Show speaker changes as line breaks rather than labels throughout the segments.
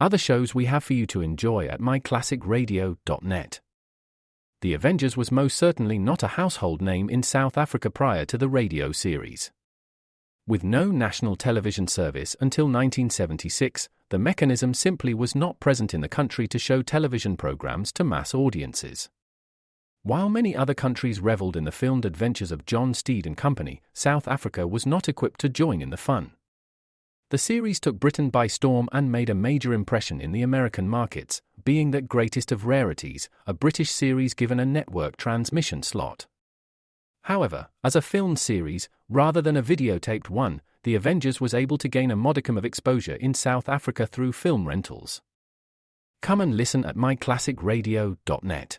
other shows we have for you to enjoy at myclassicradio.net. The Avengers was most certainly not a household name in South Africa prior to the radio series. With no national television service until 1976, the mechanism simply was not present in the country to show television programs to mass audiences. While many other countries reveled in the filmed adventures of John Steed and company, South Africa was not equipped to join in the fun. The series took Britain by storm and made a major impression in the American markets, being that greatest of rarities, a British series given a network transmission slot. However, as a filmed series, rather than a videotaped one, The Avengers was able to gain a modicum of exposure in South Africa through film rentals. Come and listen at myclassicradio.net.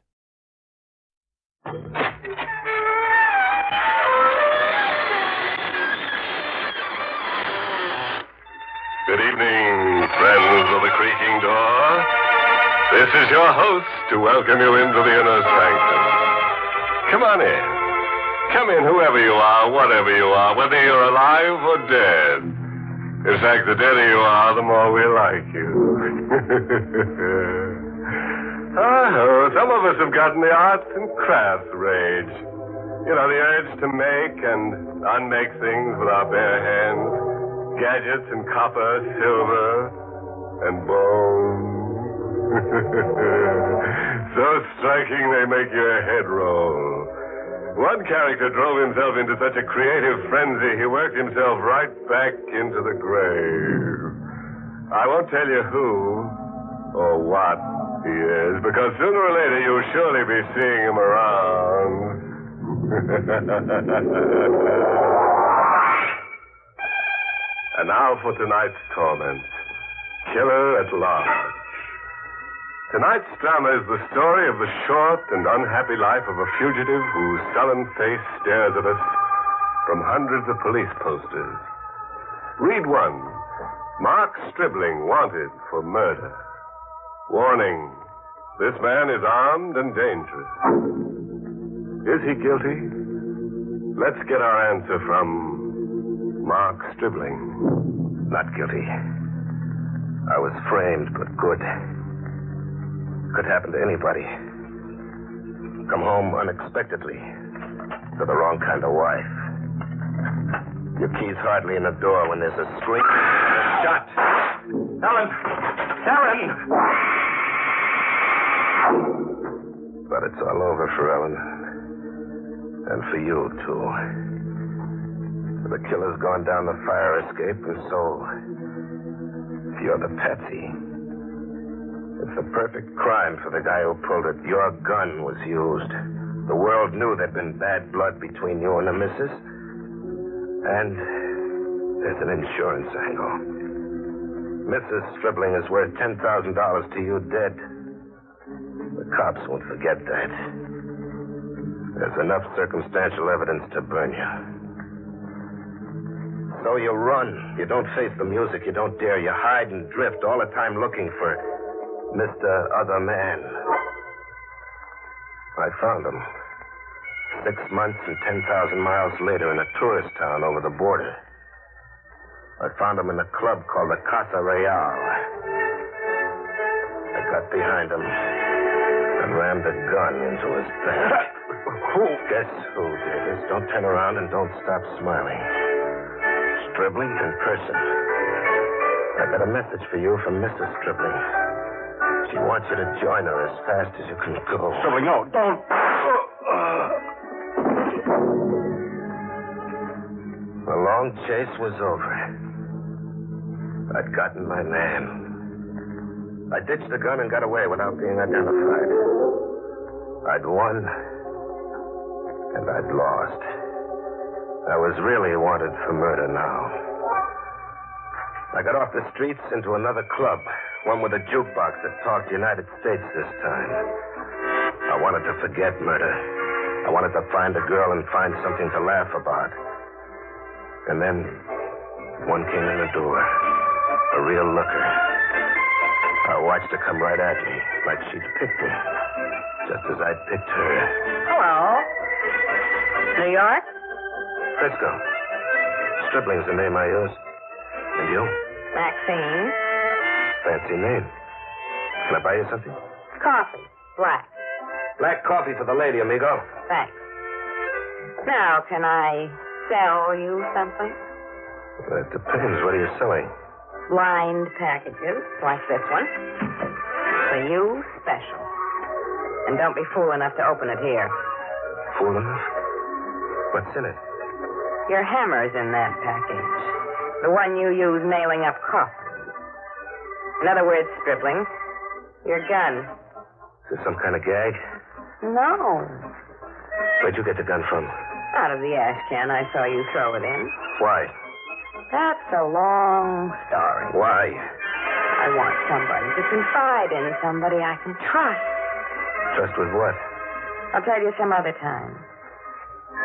Good evening, friends of the creaking door. This is your host to welcome you into the inner sanctum. Come on in. Come in, whoever you are, whatever you are, whether you're alive or dead. In fact, the deader you are, the more we like you. Some of us have gotten the arts and crafts rage. You know, the urge to make and unmake things with our bare hands. Gadgets and copper, silver, and bone. So striking they make your head roll. One character drove himself into such a creative frenzy, he worked himself right back into the grave. I won't tell you who or what he is, because sooner or later you'll surely be seeing him around. And now for tonight's torment. Killer at Large. Tonight's drama is the story of the short and unhappy life of a fugitive whose sullen face stares at us from hundreds of police posters. Read one. Mark Stribling wanted for murder. Warning. This man is armed and dangerous. Is he guilty? Let's get our answer from Mark Stribling.
Not guilty. I was framed, but good. Could happen to anybody. Come home unexpectedly to the wrong kind of wife. Your key's hardly in the door when there's a scream and a shot. Helen! Helen! But it's all over for Ellen. And for you, too. The killer's gone down the fire escape, and so you're the patsy. It's the perfect crime for the guy who pulled it. Your gun was used. The world knew there'd been bad blood between you and the missus. And there's an insurance angle. Mrs. Stribling is worth $10,000 to you dead. The cops won't forget that. There's enough circumstantial evidence to burn you. So you run. You don't face the music. You don't dare. You hide and drift all the time looking for Mr. Other Man. I found him. 6 months and 10,000 miles later in a tourist town over the border. I found him in a club called the Casa Real. I got behind him and rammed a gun into his back. Who? Guess who, Davis? Don't turn around and don't stop smiling. Stribling in person. I got a message for you from Mrs. Stribling. She wants you to join her as fast as you can go.
Stribling, no, don't.
The long chase was over. I'd gotten my man. I ditched the gun and got away without being identified. I'd won, and I'd lost. I was really wanted for murder now. I got off the streets into another club, one with a jukebox that talked United States this time. I wanted to forget murder. I wanted to find a girl and find something to laugh about. And then one came in the door, a real looker. I watched her come right at me, like she'd picked me, just as I'd picked her.
Hello. New York?
Frisco. Stribling's the name I use. And you?
Maxine.
fancy name. Can I buy you something?
Coffee. Black.
Black coffee for the lady, amigo.
Thanks. Now, can I sell you something?
Well, it depends. What are you selling?
Blind packages, like this one. For you, special. And don't be fool enough to open it here.
Fool enough? What's in it?
Your hammer's in that package. The one you use nailing up coffins. In other words, Stripling, your gun.
Is this some kind of gag?
No.
Where'd you get the gun from?
Out of the ash can I saw you throw it in.
Why?
That's a long story.
Why?
I want somebody to confide in, somebody I can trust.
Trust with what?
I'll tell you some other time.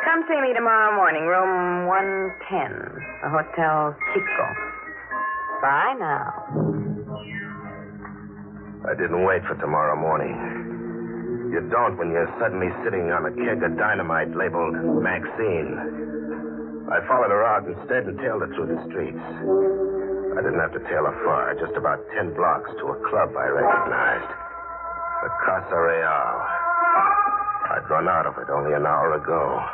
Come see me tomorrow morning, room 110, the Hotel Chico. Bye now.
I didn't wait for tomorrow morning. You don't when you're suddenly sitting on a keg of dynamite labeled Maxine. I followed her out instead and tailed her through the streets. I didn't have to tail her far, just about 10 blocks to a club I recognized. The Casa Real. I'd run out of it only an hour ago,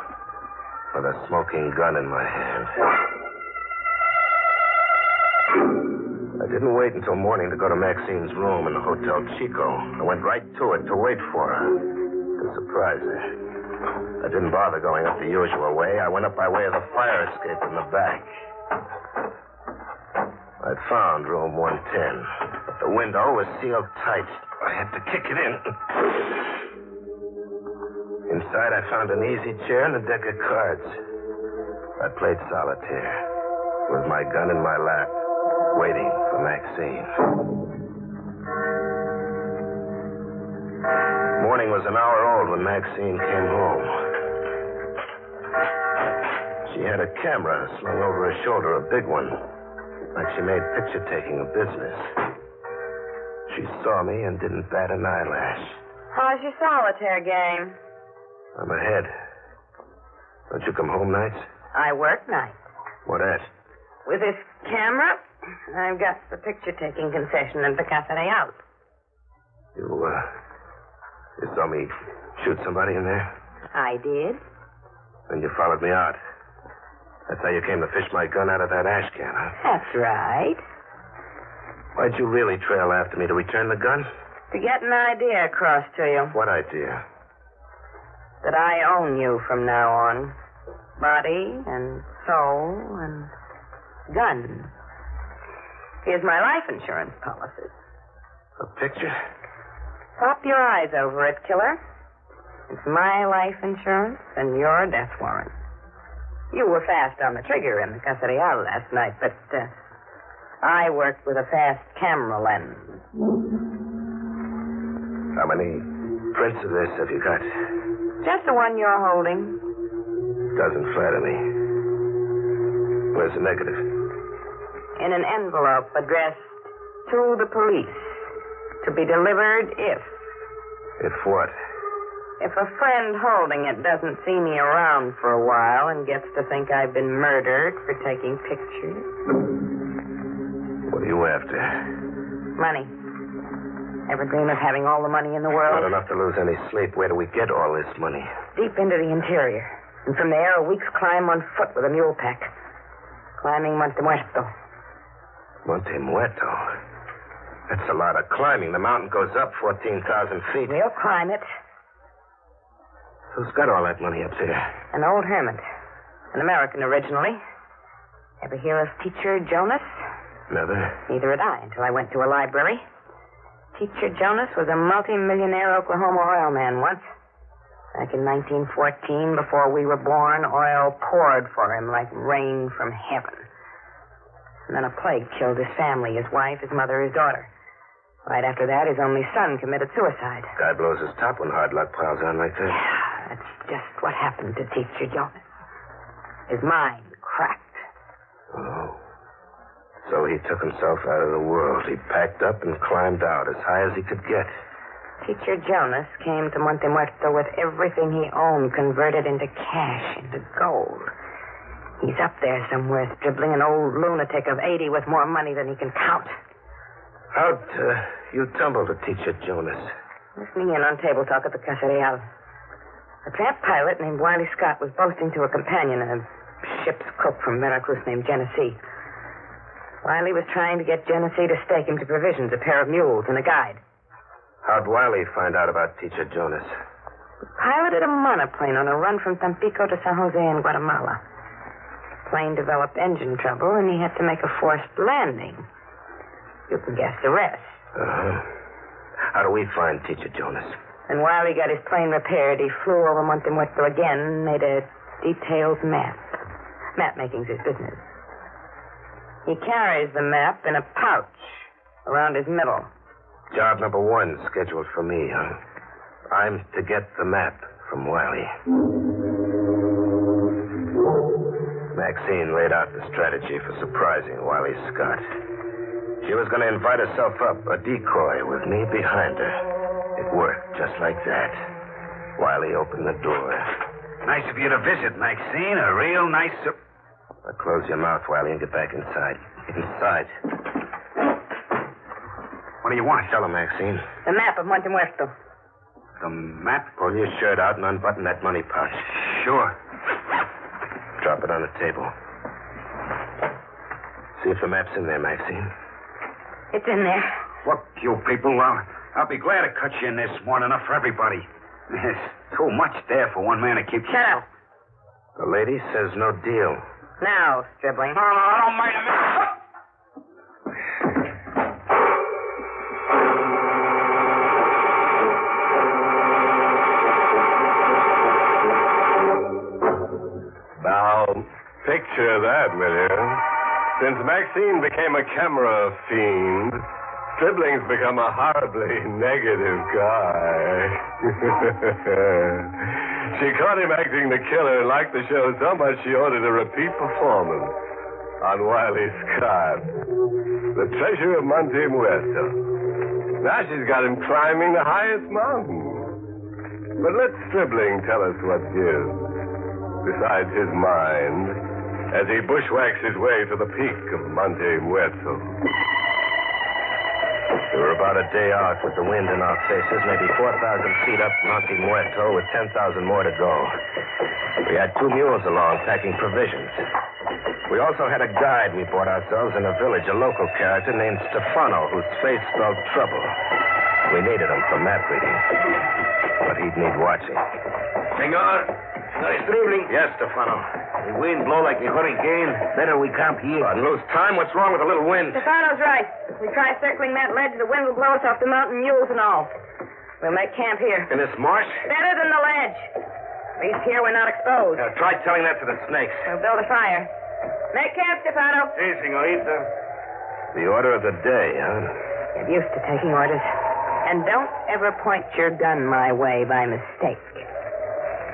with a smoking gun in my hand. I didn't wait until morning to go to Maxine's room in the Hotel Chico. I went right to it to wait for her, to surprise her. I didn't bother going up the usual way. I went up by way of the fire escape in the back. I found room 110, but the window was sealed tight. I had to kick it in. Inside, I found an easy chair and a deck of cards. I played solitaire, with my gun in my lap, waiting for Maxine. Morning was an hour old when Maxine came home. She had a camera slung over her shoulder, a big one, like she made picture-taking a business. She saw me and didn't bat an eyelash.
How's your solitaire game?
I'm ahead. Don't you come home nights?
I work nights.
What at?
With this camera, I've got the picture-taking concession in the Casa Real.
You saw me shoot somebody in there?
I did.
Then you followed me out. That's how you came to fish my gun out of that ash can, huh?
That's right.
Why'd you really trail after me? To return the gun?
To get an idea across to you.
What idea?
That I own you from now on. Body and soul and gun. Here's my life insurance policy.
A picture?
Pop your eyes over it, killer. It's my life insurance and your death warrant. You were fast on the trigger in the Casa Real last night, but I worked with a fast camera lens.
How many prints of this have you got?
Just the one you're holding.
Doesn't flatter me. Where's the negative?
In an envelope addressed to the police. To be delivered if.
If what?
If a friend holding it doesn't see me around for a while and gets to think I've been murdered for taking pictures.
What are you after?
Money. Ever dream of having all the money in the world?
Not enough to lose any sleep. Where do we get all this money?
Deep into the interior. And from there, a week's climb on foot with a mule pack. Climbing Monte Muerto.
Monte Muerto? That's a lot of climbing. The mountain goes up 14,000 feet.
We'll climb it.
Who's got all that money up there?
An old hermit. An American originally. Ever hear of Teacher Jonas?
Never.
Neither had I until I went to a library. Teacher Jonas was a multi-millionaire Oklahoma oil man once. Back in 1914, before we were born, oil poured for him like rain from heaven. And then a plague killed his family, his wife, his mother, his daughter. Right after that, his only son committed suicide.
Guy blows his top when hard luck piles on like that.
Yeah, that's just what happened to Teacher Jonas. His mind cracked.
Oh. So he took himself out of the world. He packed up and climbed out as high as he could get.
Teacher Jonas came to Monte Muerto with everything he owned converted into cash, into gold. He's up there somewhere, dribbling an old lunatic of 80 with more money than he can count.
How'd you tumble to Teacher Jonas?
Listening in on table talk at the Casa Real. A tramp pilot named Wiley Scott was boasting to a companion, a ship's cook from Veracruz named Genesee. Wiley was trying to get Genesee to stake him to provisions, a pair of mules, and a guide.
How'd Wiley find out about Teacher Jonas?
He piloted a monoplane on a run from Tampico to San Jose in Guatemala. The plane developed engine trouble, and he had to make a forced landing. You can guess the rest.
How do we find Teacher Jonas?
And while he got his plane repaired, he flew over Monte Muerto again and made a detailed map. Map making's his business. He carries the map in a pouch around his middle.
Job number 1 scheduled for me, huh? I'm to get the map from Wiley. Maxine laid out the strategy for surprising Wiley Scott. She was going to invite herself up, a decoy, with me behind her. It worked just like that. Wiley opened the door.
Nice of you to visit, Maxine. A real nice...
Now close your mouth, Wiley, and get back inside. Inside.
What do you want?
Tell him, Maxine.
The map of Monte Muerto.
The map?
Pull your shirt out and unbutton that money pouch.
Sure.
Drop it on the table. See if the map's in there, Maxine.
It's in there.
Look, you people, I'll be glad to cut you in this morning enough for everybody. There's too much there for one man to keep...
Shut up.
The lady says no deal.
Now, Stribling.
No, I don't mind a minute.
Now, picture that, will you? Since Maxine became a camera fiend, Stribling's become a horribly negative guy. She caught him acting the killer and liked the show so much she ordered a repeat performance on Wiley Scott, the treasure of Monte Muerto. Now she's got him climbing the highest mountain. But let Stribling tell us what gives, besides his mind, as he bushwhacks his way to the peak of Monte Muerto.
We were about a day out with the wind in our faces, maybe 4,000 feet up Monte Muerto with 10,000 more to go. We had 2 mules along packing provisions. We also had a guide we bought ourselves in a village, a local character named Stefano, whose face spelled trouble. We needed him for map reading, but he'd need watching.
Senor Stribling.
Yes, Stefano.
The wind blow like a hurricane. Better we camp here.
And lose time? What's wrong with a little wind?
Stefano's right. If we try circling that ledge, the wind will blow us off the mountain, mules and all. We'll make camp here.
In this marsh?
Better than the ledge. At least here we're not exposed.
Try telling that to the snakes.
We'll build a fire. Make camp, Stefano.
Si, senorita.
The order of the day, huh?
Get used to taking orders. And don't ever point your gun my way by mistake.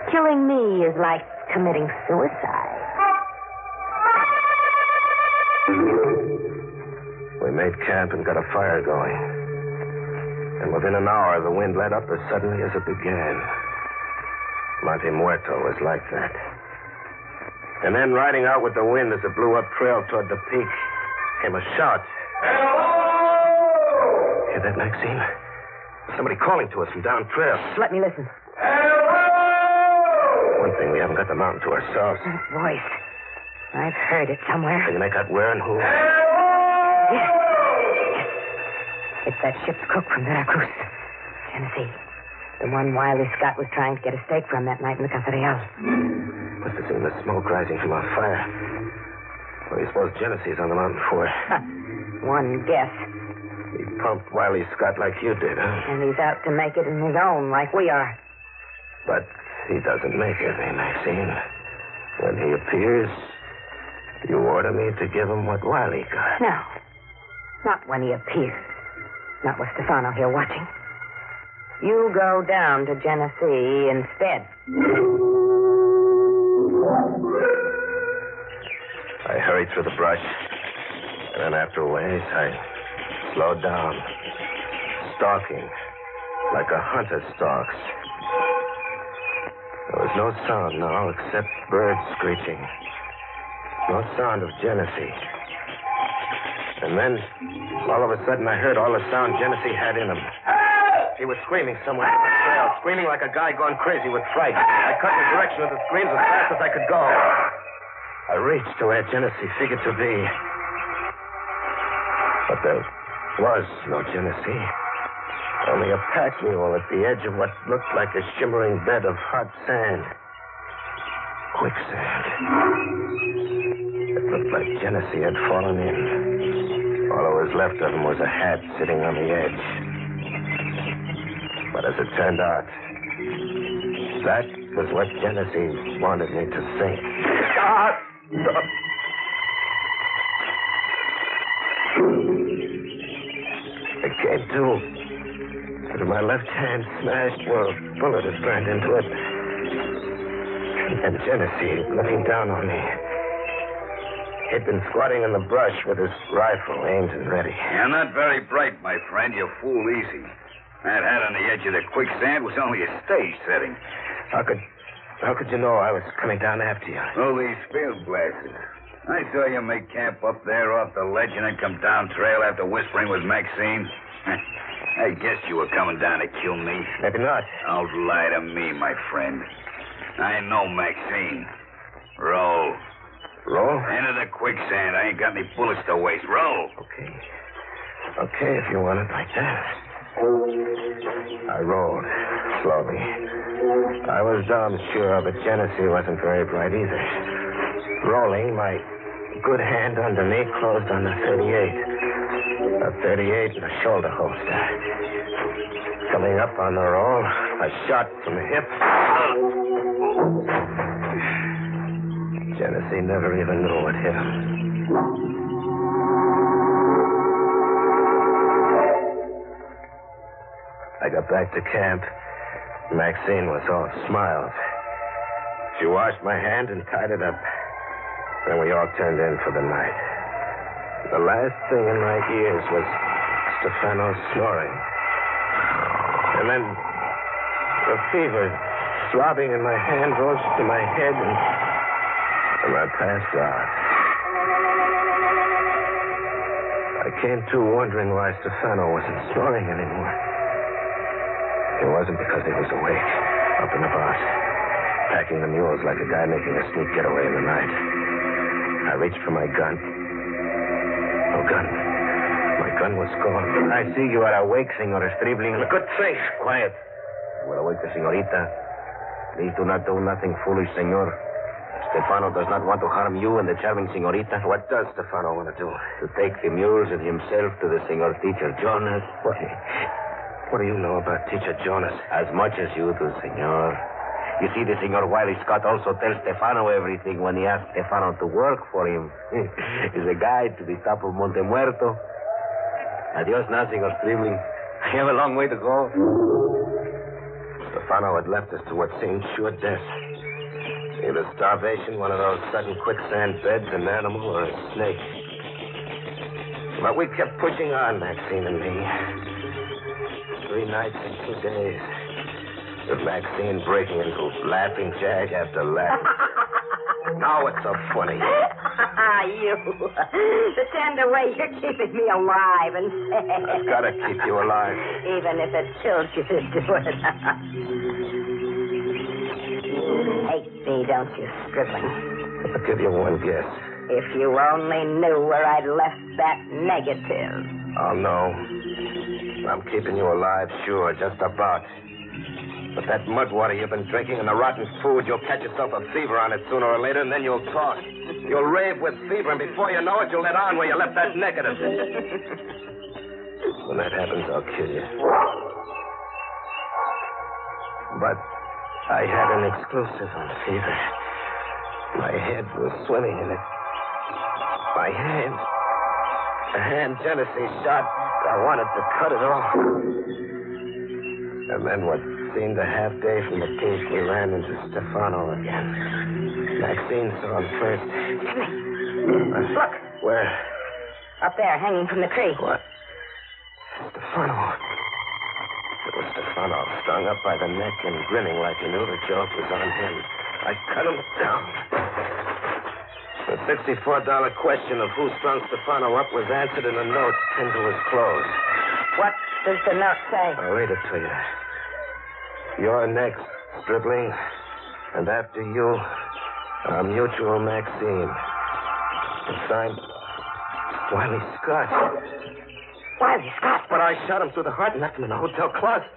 Killing me is like committing suicide.
We made camp and got a fire going. And within an hour, the wind let up as suddenly as it began. Monte Muerto was like that. And then, riding out with the wind as it blew up trail toward the peak, came a shout.
Hello!
Hear that, Maxine? Somebody calling to us from down trail.
Let me listen.
Hello!
One thing, we haven't got the mountain to ourselves.
That voice. I've heard it somewhere.
Can you make out where and who?
Yes. It's that ship's cook from Veracruz. Genesee. The one Wiley Scott was trying to get a steak from that night in the Casa Real.
Must have seen the smoke rising from our fire. What do you suppose Genesee's on the mountain for?
One guess.
He pumped Wiley Scott like you did, huh?
And he's out to make it in his own, like we are.
But he doesn't make it, eh, Maxine? When he appears, you order me to give him what Wiley got.
No. Not when he appears. Not with Stefano here watching. You go down to Genesee instead.
I hurried through the brush, and then after a ways, I slowed down, stalking like a hunter stalks. There was no sound now except birds screeching. No sound of Genesee. And then, all of a sudden, I heard all the sound Genesee had in him. He was screaming somewhere on the trail, screaming like a guy gone crazy with fright. I cut in the direction of the screams as fast as I could go. I reached to where Genesee figured to be. But there was no Genesee. Only a pack mule at the edge of what looked like a shimmering bed of hot sand. Quicksand. It looked like Genesee had fallen in. All that was left of him was a hat sitting on the edge. But as it turned out, that was what Genesee wanted me to think. It came to, but my left hand smashed where a bullet had burned into it. And Genesee, looking down on me, he'd been squatting in the brush with his rifle aimed and ready.
You're not very bright, my friend. You fool easy. That hat on the edge of the quicksand was only a stage setting.
How could you know I was coming down after you?
Oh, these field glasses. I saw you make camp up there off the ledge and then come down trail after whispering with Maxine. I guess you were coming down to kill me.
Maybe not.
Don't lie to me, my friend. I know Maxine. Roll.
Roll?
Into the quicksand. I ain't got any bullets to waste. Roll.
Okay, if you want it like that. I rolled, slowly. I was damn sure, but Genesee wasn't very bright either. Rolling, my good hand underneath closed on the 38. A 38 and a shoulder holster. Coming up on the roll, a shot from the hip. Genesee never even knew what hit him. I got back to camp. Maxine was all smiles. She washed my hand and tied it up. Then we all turned in for the night. The last thing in my ears was Stefano snoring. And then the fever throbbing in my hand rose to my head and I passed out. I came to wondering why Stefano wasn't snoring anymore. It wasn't because he was awake, up and about, packing the mules like a guy making a sneak getaway in the night. I reached for my gun. No gun. My gun was gone. I see you are awake, Senor Stribling. A good thing. Quiet. We'll awake the senorita. Please do not do nothing foolish, senor. Stefano does not want to harm you and the charming senorita. What does Stefano want to do? To take the mules and himself to the senor teacher Jonas. What do you know about Teacher Jonas? As much as you do, senor. You see, the Senor Wiley Scott also tells Stefano everything when he asks Stefano to work for him. He's a guide to the top of Monte Muerto. Adios now, Senor Stribling. I have a long way to go. Stefano had left us to what seemed sure death. Either starvation, one of those sudden quicksand beds, an animal, or a snake. But we kept pushing on, Maxine and me. 3 nights and 2 days. With Maxine breaking into laughing jag after laughing. Now what's so funny?
You. The tender way you're keeping me alive and
I've got to keep you alive.
even if it kills you to do it. You hate me, don't you, Stribling?
I'll give you one guess.
If you only knew where I'd left that negative.
I'll know. I'm keeping you alive, sure, just about. But that mud water you've been drinking and the rotten food, you'll catch yourself a fever on it sooner or later, and then you'll talk. You'll rave with fever, and before you know it, you'll let on where you left that negative. When that happens, I'll kill you. But I had an exclusive on fever. My head was swimming in it. My hand. The hand Genesee shot, I wanted to cut it off. And then what seemed a half day from the peace, we ran into Stefano again. Maxine saw him first.
Look.
Where?
Up there, hanging from the tree.
What? Stefano. It was Stefano, strung up by the neck and grinning like he knew the joke was on him. I cut him down. The $64 question of who strung Stefano up was answered in a note pinned to his clothes.
What does the note say?
I'll read it to you. You're next, Stripling. And after you, our mutual Maxine. It's signed Wiley Scott.
Wiley Scott?
But I shot him through the heart and left him in the hotel closet.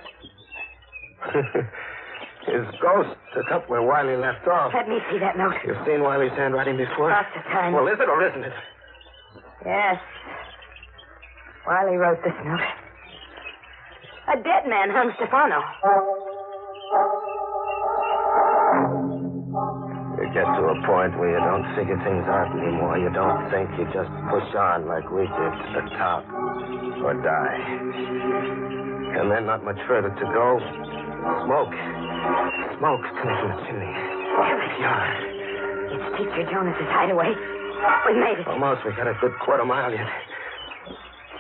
His ghost took up where Wiley left off.
Let me see that note.
You've seen Wiley's handwriting before?
Lots of times.
Well, is it or isn't it?
Yes. Wiley wrote this note. A dead man hung Stefano.
You get to a point where you don't figure things out anymore. You don't think. You just push on like we did to the top. Or die. And then not much further to go. Smoke. Smoke coming from the chimney.
Yeah. It's Teacher Jonas's hideaway. We made it.
Almost. We got a good quarter mile yet.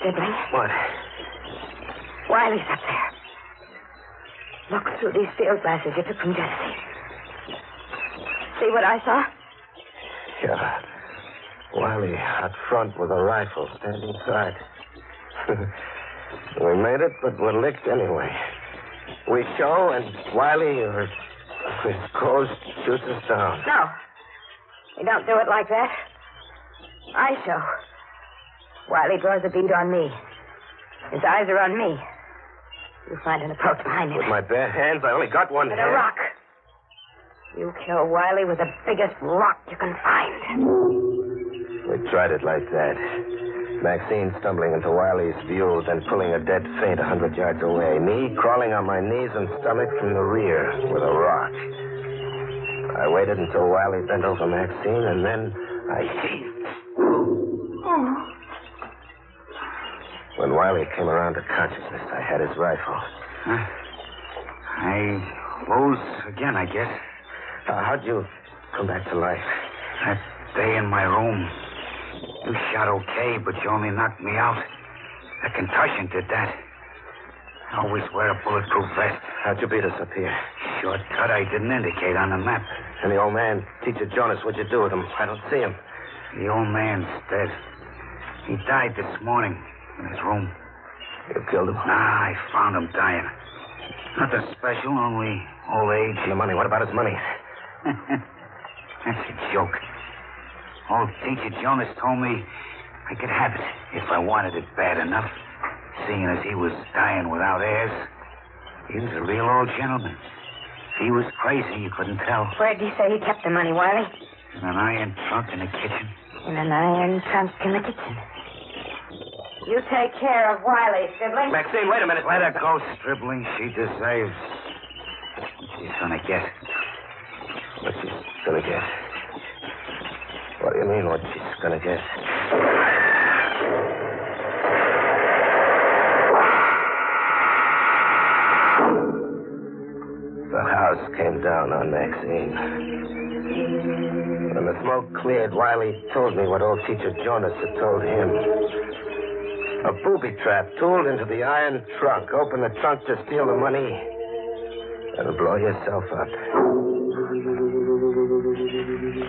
Sibling.
What?
Wiley's up there. Look through these field glasses you took from Genesee. See what I saw?
Yeah. Wiley out front with a rifle standing side. We made it, but we're licked anyway. We show, and Wiley or his ghost shoots us down.
No. We don't do it like that. I show. Wiley draws a bead on me. His eyes are on me. You find an approach behind him.
With my bare hands? I only got one
With
hand.
a rock. You kill Wiley with the biggest rock you can find.
We tried it like that. Maxine stumbling into Wiley's view, then pulling a dead faint 100 yards away. Me crawling on my knees and stomach from the rear with a rock. I waited until Wiley bent over Maxine, and then I heaved. When Wiley came around to consciousness, I had his rifle.
I lose again, I guess.
How'd you come back to life?
That day in my room. You shot okay, but you only knocked me out. A concussion did that. I always wear a bulletproof vest.
How'd you beat us up here?
Shortcut I didn't indicate on the map.
And the old man, Teacher Jonas, what'd you do with him? I don't see him.
The old man's dead. He died this morning in his room.
You killed him?
Nah, I found him dying. Nothing special, only old age.
And the money. What about his money?
That's a joke. Old Teacher Jonas told me I could have it if I wanted it bad enough. Seeing as he was dying without heirs. He was a real old gentleman. If he was crazy, you couldn't tell.
Where'd he say he kept the money, Wiley?
In an iron trunk in the kitchen.
In an iron trunk in the kitchen. You take care of Wiley, sibling.
Maxine, wait a minute.
Let her go, Stribling. She deserves what she's gonna get.
What she's gonna get? What do you mean, what she's gonna get? The house came down on Maxine. When the smoke cleared, Wiley told me what old Teacher Jonas had told him. A booby trap tooled into the iron trunk. Open the trunk to steal the money and blow yourself up.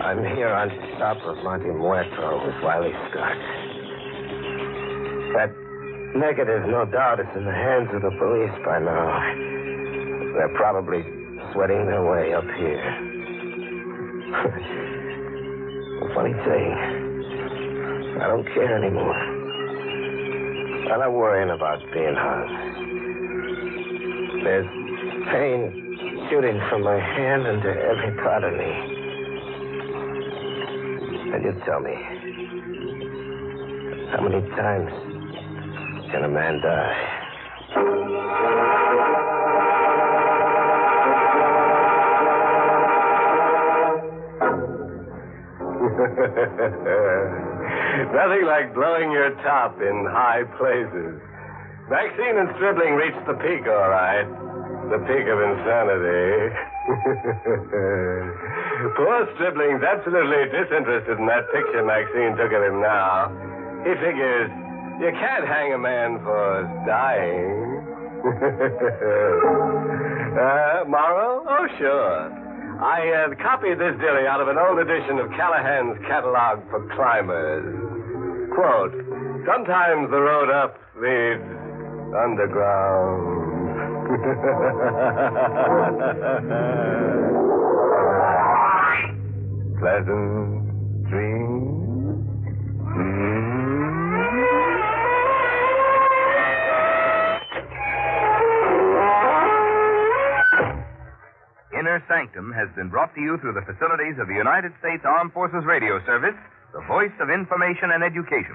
I'm here on top of Monte Muerto with Wiley Scott. That negative, no doubt, is in the hands of the police by now. They're probably sweating their way up here. The funny thing, I don't care anymore. I'm not worrying about being hung. There's pain shooting from my hand into every part of me. And you tell me, how many times can a man die?
Nothing like blowing your top in high places. Maxine and Stribling reached the peak, all right. The peak of insanity. Poor Stribling's absolutely disinterested in that picture Maxine took of him now. He figures you can't hang a man for dying. Moral? Oh, sure. I copied this dilly out of an old edition of Callahan's Catalog for Climbers. Quote, sometimes the road up leads underground. Pleasant dreams.
Inner Sanctum has been brought to you through the facilities of the United States Armed Forces Radio Service, the voice of information and education.